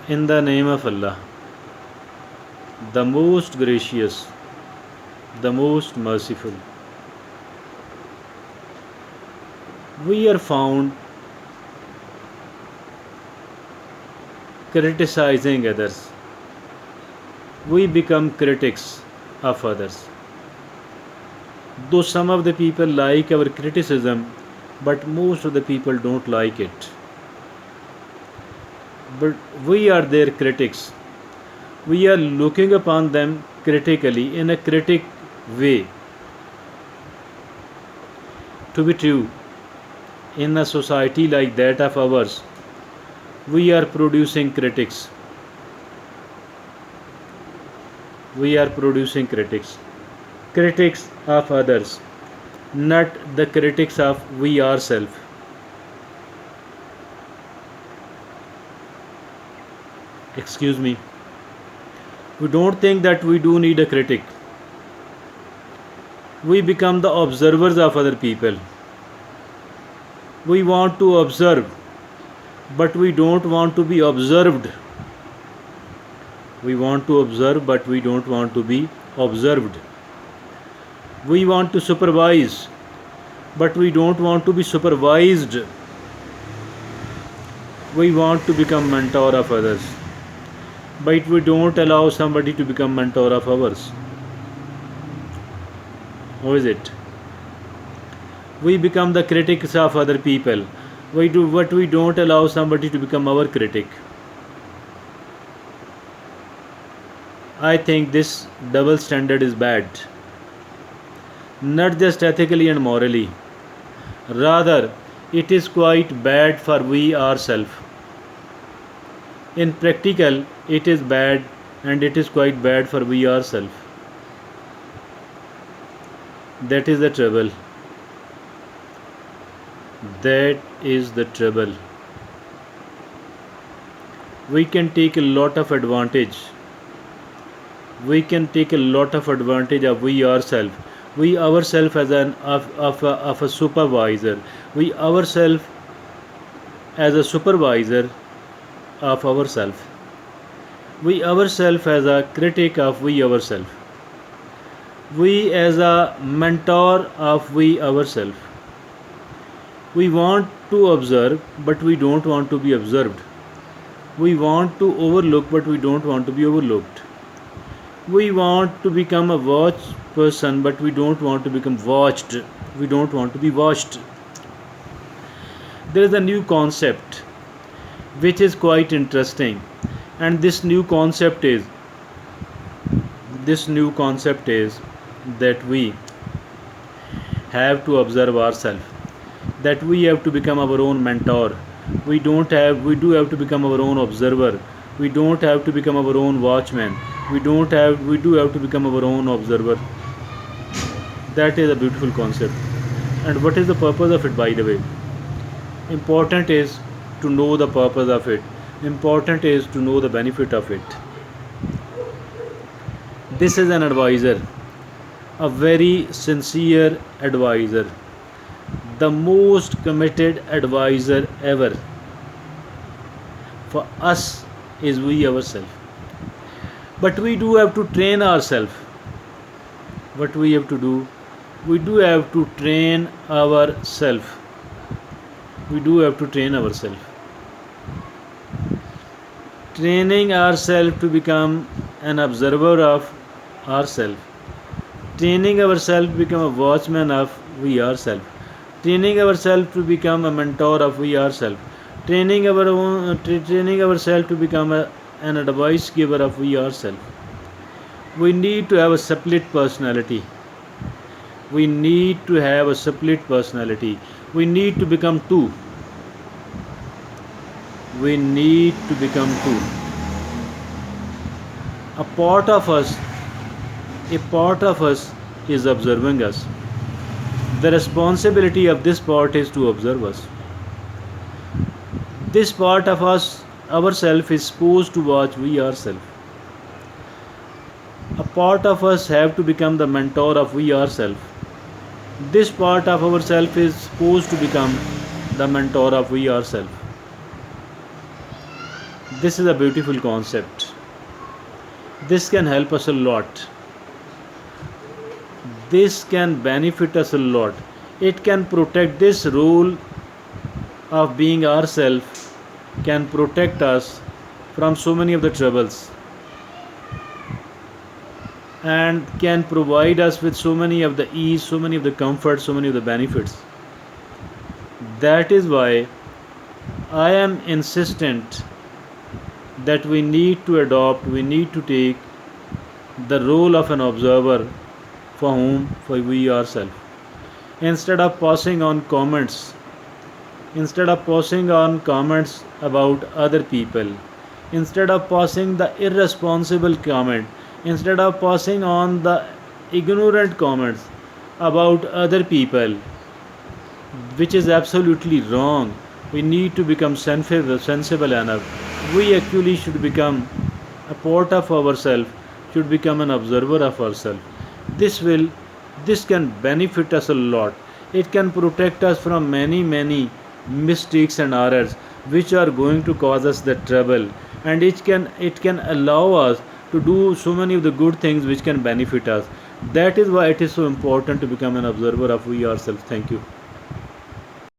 In the name of Allah, the most gracious, the most merciful. We are found criticizing others. We become critics of others. Though some of the people like our criticism, but most of the people don't like it. But we are their critics. We are looking upon them critically in a critic way. To be true, in a society like that of ours, we are producing critics. We are producing critics. Critics of others, not the critics of we ourselves. Excuse me. We don't think that we do need a critic. We become the observers of other people. We want to observe, but we don't want to be observed. We want to observe, but we don't want to be observed. We want to supervise, but we don't want to be supervised. We want to become mentor of others, but we don't allow somebody to become mentor of ours. How is it? We become the critics of other people. We do, but we don't allow somebody to become our critic. I think this double standard is bad. Not just ethically and morally. Rather, it is quite bad for we ourselves. In practical, it is bad and it is quite bad for we ourselves. That is the trouble. That is the trouble. We can take a lot of advantage. We can take a lot of advantage of we ourselves. We ourselves as of a supervisor. We ourselves as a supervisor of ourselves. We ourselves as a critic of we ourselves. We as a mentor of we ourselves. We want to observe, but we don't want to be observed. We want to overlook, but we don't want to be overlooked. We want to become a watch person, but we don't want to become watched. We don't want to be watched. There is a new concept which is quite interesting, and this new concept is that we have to observe ourselves, that we have to become our own mentor. We do have to become our own observer. We don't have to become our own watchman. We do have to become our own observer. That is a beautiful concept. And what is the purpose of it, by the way? Important is to know the purpose of it. Important is to know the benefit of it. This is an advisor, a very sincere advisor, the most committed advisor ever for us is we ourselves. But we do have to train ourselves. What we have to do, we do have to train ourselves. We do have to train ourselves. Training ourselves to become an observer of ourselves. Training ourselves to become a watchman of we ourselves. Training ourselves to become a mentor of we ourselves. Training ourselves to become an advice giver of we ourselves. We need to have a split personality. We need to have a split personality. We need to become two. We need to become two. A part of us is observing us. The responsibility of this part is to observe us. This part of us, ourself, is supposed to watch we ourselves. A part of us have to become the mentor of we ourselves. This part of ourself is supposed to become the mentor of we ourselves. This is a beautiful concept. This can help us a lot. This can benefit us a lot. It can protect this rule of being ourselves, can protect us from so many of the troubles, and can provide us with so many of the ease, so many of the comforts, so many of the benefits. That is why I am insistent that we need to adopt, we need to take the role of an observer for we ourselves. Instead of passing on comments, instead of passing on comments about other people, instead of passing the irresponsible comment, instead of passing on the ignorant comments about other people, which is absolutely wrong. We need to become sensible enough. We actually should become a part of ourselves, should become an observer of ourselves. This will, this can benefit us a lot. It can protect us from many mistakes and errors which are going to cause us the trouble, and it can allow us to do so many of the good things which can benefit us. That is why it is so important to become an observer of we ourselves. Thank you.